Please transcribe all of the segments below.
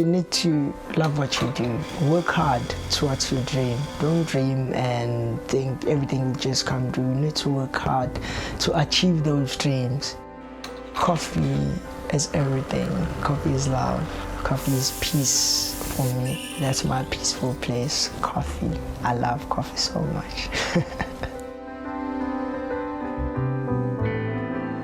you need to love what you do. Work hard towards your dream. Don't dream and think everything will just come true. You need to work hard to achieve those dreams. Coffee is everything. Coffee is love. Coffee is peace for me. That's my peaceful place. Coffee. I love coffee so much.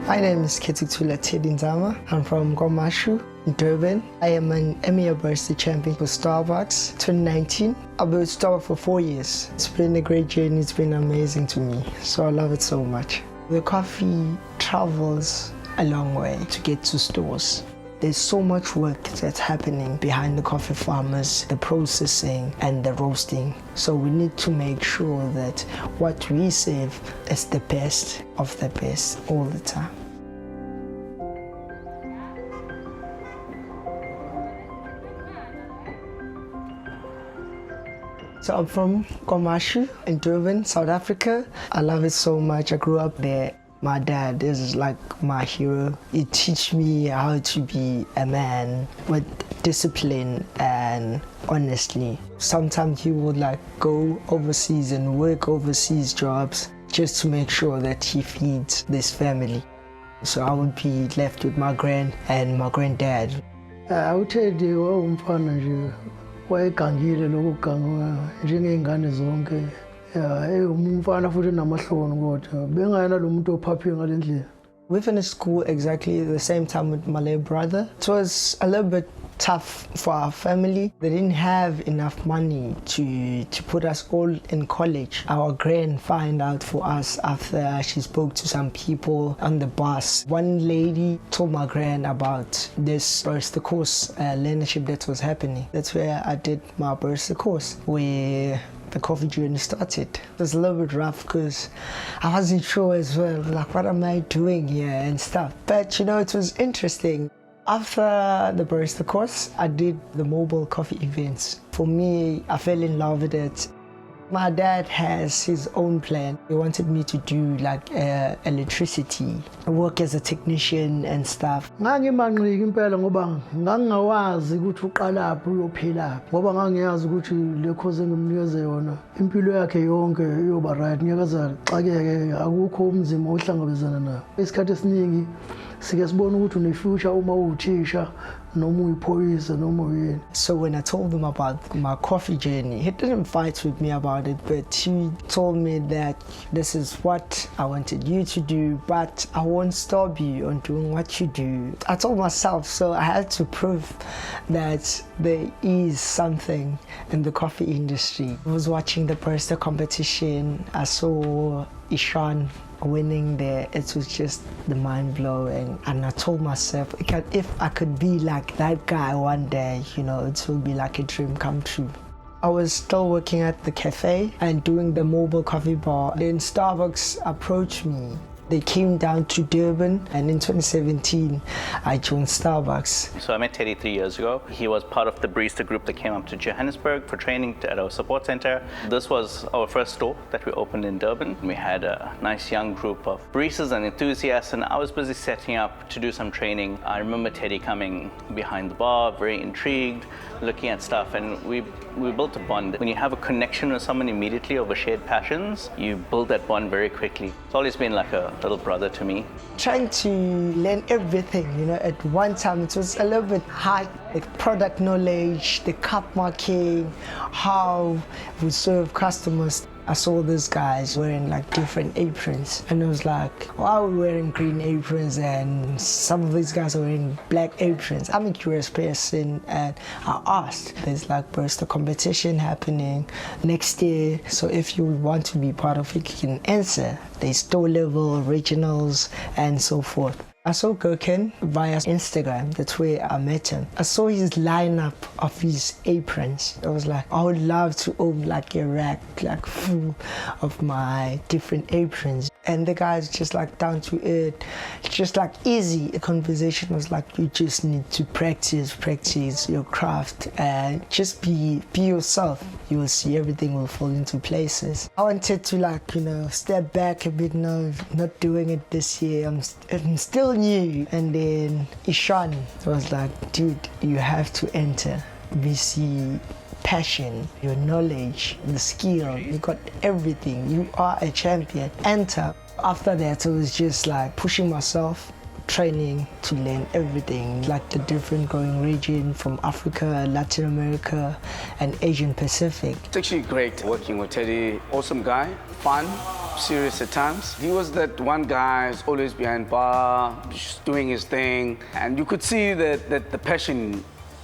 My name is Teddy Nzama. I'm from Gomashu in Durban. I am an EMEA Barista champion for Starbucks 2019. I've been with Starbucks for 4 years. It's been a great journey. It's been amazing to me. So I love it so much. The coffee travels a long way to get to stores. There's so much work that's happening behind the coffee farmers, the processing and the roasting. So we need to make sure that what we serve is the best of the best all the time. So I'm from Gomashu in Durban, South Africa. I love it so much. I grew up there. My dad is like my hero. He teach me how to be a man with discipline and honestly. Sometimes he would like go overseas and work overseas jobs just to make sure that he feeds this family. So I would be left with my grand and my granddad. I would tell you, umfana wayegangile lokuganga njengezingane zonke. Umfana futhi namahloni kodwa bengayena lo muntu ophaphe ngalendlela. We finished school exactly the same time with my little brother. It was a little bit tough for our family. They didn't have enough money to put us all in college. Our grand found out for us after she spoke to some people on the bus. One lady told my grand about this barista course learnership that was happening. That's where I did my barista course, where the coffee journey started. It was a little bit rough because I wasn't sure as well, like what am I doing here and stuff. But you know, it was interesting. After the barista course, I did the mobile coffee events. For me, I fell in love with it. My dad has his own plan. He wanted me to do like electricity, work as a technician and stuff. Ngangimanqiki impela ngoba ngangingawazi ukuthi uqalaphi uyophilaphi ngoba ngangiyazi ukuthi le course engimnikeze yona impilo yakhe yonke iyoba right ngiyakaza xakeke akukho umzimo ohlangabezana nawo. Isikhathi esiningi sike sibona ukuthi unefuture uma uwuthisha noma uyiphoyisa noma uyini. So when I told him about my coffee journey, he didn't fight with me about it, but he told me that this is what I wanted you to do, but I won't stop you on doing what you do. I told myself, so I had to prove that there is something in the coffee industry. I was watching the barista competition. I saw Ishan winning there. It was just the mind blowing, and I told myself if I could be like that guy one day, you know, it will be like a dream come true. I was still working at the cafe and doing the mobile coffee bar. Then Starbucks approached me. They came down to Durban, and in 2017, I joined Starbucks. So I met Teddy 3 years ago. He was part of the Barista group that came up to Johannesburg for training at our support center. This was our first store that we opened in Durban. We had a nice young group of baristas and enthusiasts, and I was busy setting up to do some training. I remember Teddy coming behind the bar, very intrigued, looking at stuff, and we built a bond. When you have a connection with someone immediately over shared passions, you build that bond very quickly. It's always been like a little brother to me. Trying to learn everything, you know, at one time it was a little bit hard. The product knowledge, the cup marking, how we serve customers. I saw these guys wearing like different aprons, and it was like, why are we wearing green aprons and some of these guys are wearing black aprons? I'm a curious person, and I asked, there's like barista competition happening next year, so if you want to be part of it, you can answer. There's store level, regionals, and so forth. I saw Gherkin via Instagram. That's where I met him. I saw his lineup of his aprons. I was like, I would love to own like a rack like full of my different aprons. And the guys just like down to it, just like easy. The conversation was like, you just need to practice your craft and just be yourself. You will see everything will fall into places. I wanted to like, step back a bit. No, not doing it this year. I'm still new. And then Ishan was like, dude, you have to enter BC. Passion, your knowledge, the skill, you got everything. You are a champion. Enter. After that, it was just like pushing myself, training to learn everything, like the different growing region from Africa, Latin America, and Asian Pacific. It's actually great working with Teddy. Awesome guy, fun, serious at times. He was that one guy who's always behind bar, just doing his thing, and you could see that the passion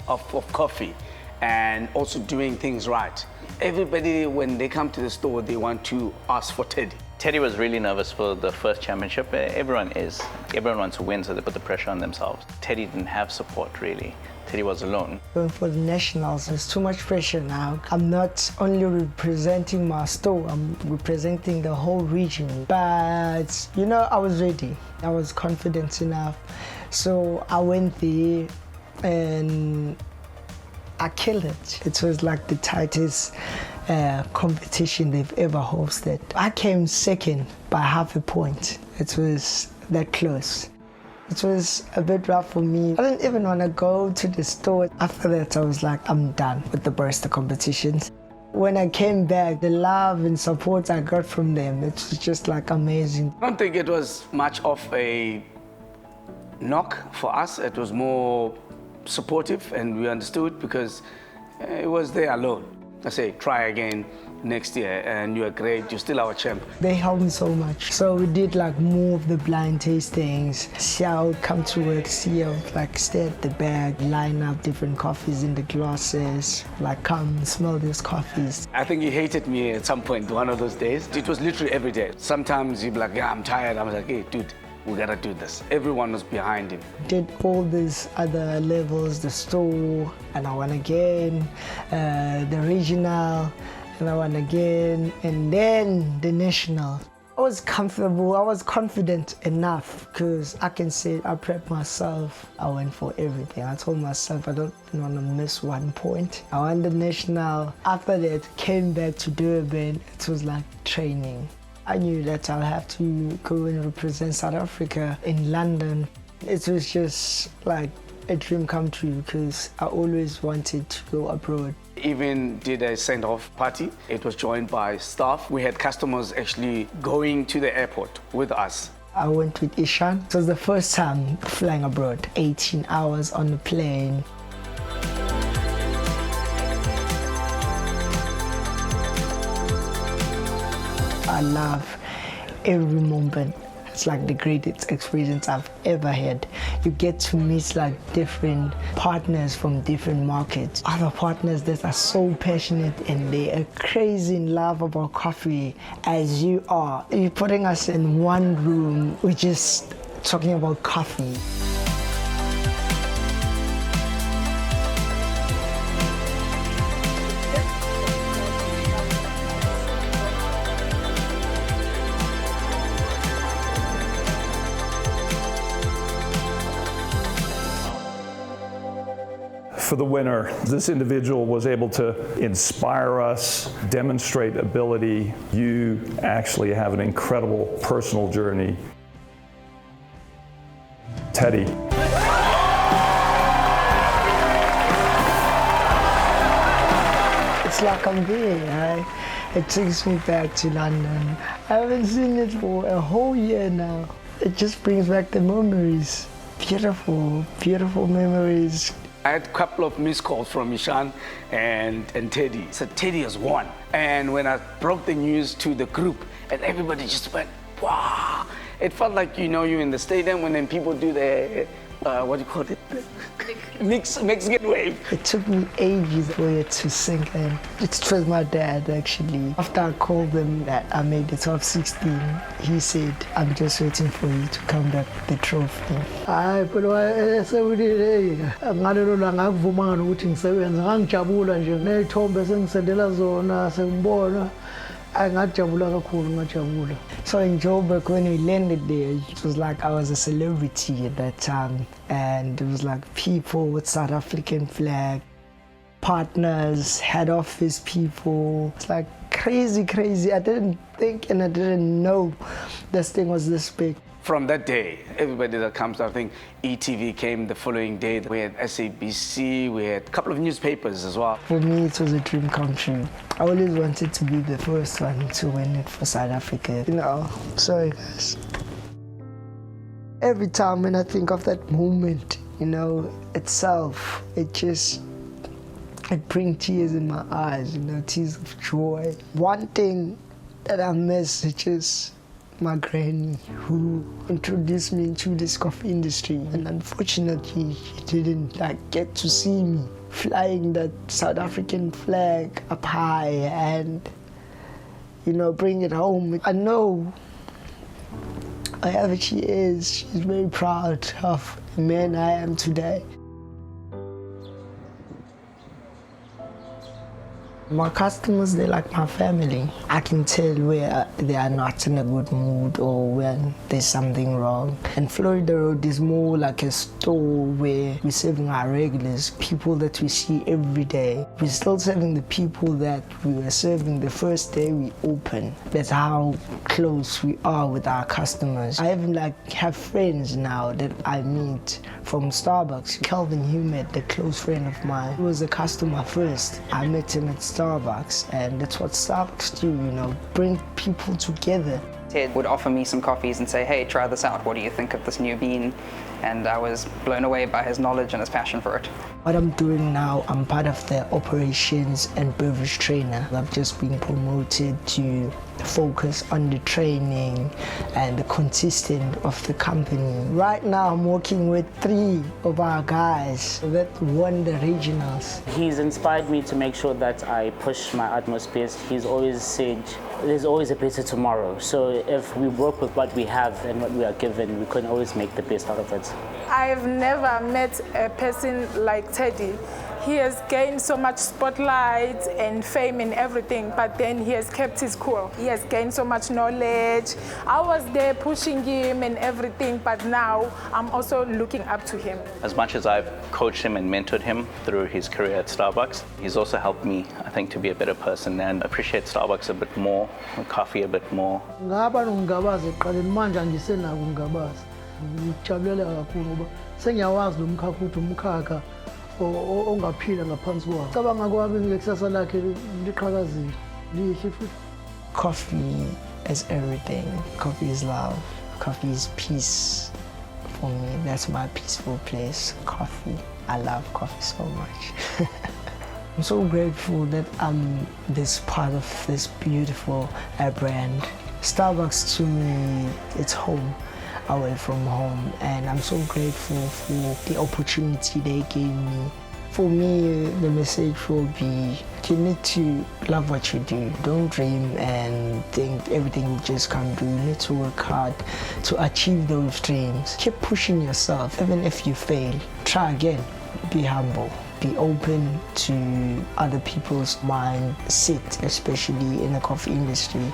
of coffee. And also doing things right. Everybody, when they come to the store, they want to ask for Teddy. Teddy was really nervous for the first championship. Everyone is. Everyone wants to win, so they put the pressure on themselves. Teddy didn't have support, really. Teddy was alone. Going for the nationals, there's too much pressure now. I'm not only representing my store, I'm representing the whole region. But, I was ready. I was confident enough. So I went there and I killed it. It was like the tightest competition they've ever hosted. I came second by half a point. It was that close. It was a bit rough for me. I didn't even want to go to the store. After that, I was like, I'm done with the Barista competitions. When I came back, the love and support I got from them, it was just like amazing. I don't think it was much of a knock for us. It was more supportive, and we understood because it was there alone. I say, try again next year, and you are great. You're still our champ. They helped me so much. So we did like more of the blind tastings. See how I would come to work, see how I would like stay at the back, line up different coffees in the glasses, like come smell these coffees. I think he hated me at some point, one of those days. It was literally every day. Sometimes he'd be like, yeah, I'm tired. I was like, hey, dude, we gotta do this. Everyone was behind him. Did all these other levels, the store, and I won again, the regional, and I won again, and then the national. I was comfortable, I was confident enough because I can say I prepped myself. I went for everything. I told myself I don't want to miss 1 point. I won the national. After that, came back to Durban. It was like training. I knew that I'll have to go and represent South Africa in London. It was just like a dream come true because I always wanted to go abroad. Even did a send-off party. It was joined by staff. We had customers actually going to the airport with us. I went with Ishan. It was the first time flying abroad. 18 hours on the plane. I love every moment. It's like the greatest experience I've ever had. You get to meet like different partners from different markets. Other partners that are so passionate and they are crazy in love about coffee as you are. You're putting us in one room, we're just talking about coffee. For the winner, this individual was able to inspire us, demonstrate ability. You actually have an incredible personal journey. Teddy. It's like I'm there. It takes me back to London. I haven't seen it for a whole year now. It just brings back the memories. Beautiful, beautiful memories. I had a couple of missed calls from Ishan and Teddy. So Teddy has won. And when I broke the news to the group, and everybody just went, wow. It felt like, you're in the stadium when then people do the, what do you call it? Mexican wave. It took me ages for it to sink in. It was my dad, actually. After I called him that I made the top 16, he said, I'm just waiting for you to come back with the trophy. Hayi phela sewudile ngalelo langa akuvumanga ukuthi ngisebenze ngangijabula nje kunezithombe sengisendela zona sengibona ngajabula kakhulu ngajabula. So in Joburg, when we landed there, it was like I was a celebrity at that time. And it was like people with South African flag, partners, head office people. It's like crazy. I didn't think and I didn't know this thing was this big. From that day, everybody that comes, I think ETV came the following day. We had SABC, we had a couple of newspapers as well. For me, it was a dream come true. I always wanted to be the first one to win it for South Africa. You know, sorry guys. Every time when I think of that moment, you know, itself, it brings tears in my eyes, you know, tears of joy. One thing that I miss is just my granny, who introduced me into this coffee industry, and unfortunately she didn't get to see me flying that South African flag up high and, you know, bring it home. I know wherever she is, she's very proud of the man I am today. My customers, they're like my family. I can tell where they are not in a good mood or when there's something wrong. And Florida Road is more like a store where we're serving our regulars, people that we see every day. We're still serving the people that we were serving the first day we opened. That's how close we are with our customers. I even have friends now that I meet from Starbucks. Calvin Humet, the close friend of mine, he was a customer first. I met him at Starbucks, and that's what Starbucks do, you know, bring people together. Ted would offer me some coffees and say, hey, try this out. What do you think of this new bean? And I was blown away by his knowledge and his passion for it. What I'm doing now, I'm part of the operations and beverage trainer. I've just been promoted to focus on the training and the consistent of the company. Right now, I'm working with 3 of our guys that won the regionals. He's inspired me to make sure that I push my utmost best. He's always said, there's always a better tomorrow. So if we work with what we have and what we are given, we can always make the best out of it. I've never met a person like Teddy. He has gained so much spotlight and fame and everything, but then he has kept his cool. He has gained so much knowledge. I was there pushing him and everything, but now I'm also looking up to him. As much as I've coached him and mentored him through his career at Starbucks, he's also helped me, I think, to be a better person and appreciate Starbucks a bit more, coffee a bit more. Ngaba nongabazi eqaleni manje angisenako ungabazi. Ngijabulela kakhulu ngoba sengiyawazi lo mkhakha ukuthi umkhakha ongaphila ngaphansi kwawo. Cabanga kwami ngekusasa lakhe liqhakazile lihle futhi. Coffee is everything. Coffee is love. Coffee is peace for me. That's my peaceful place. Coffee. I love coffee so much. I'm so grateful that I'm this part of this beautiful brand. Starbucks to me, it's home, away from home, and I'm so grateful for the opportunity they gave me. For me, the message will be, you need to love what you do. Don't dream and think everything will just come true. You need to work hard to achieve those dreams. Keep pushing yourself. Even if you fail, try again. Be humble. Be open to other people's mindset, especially in the coffee industry.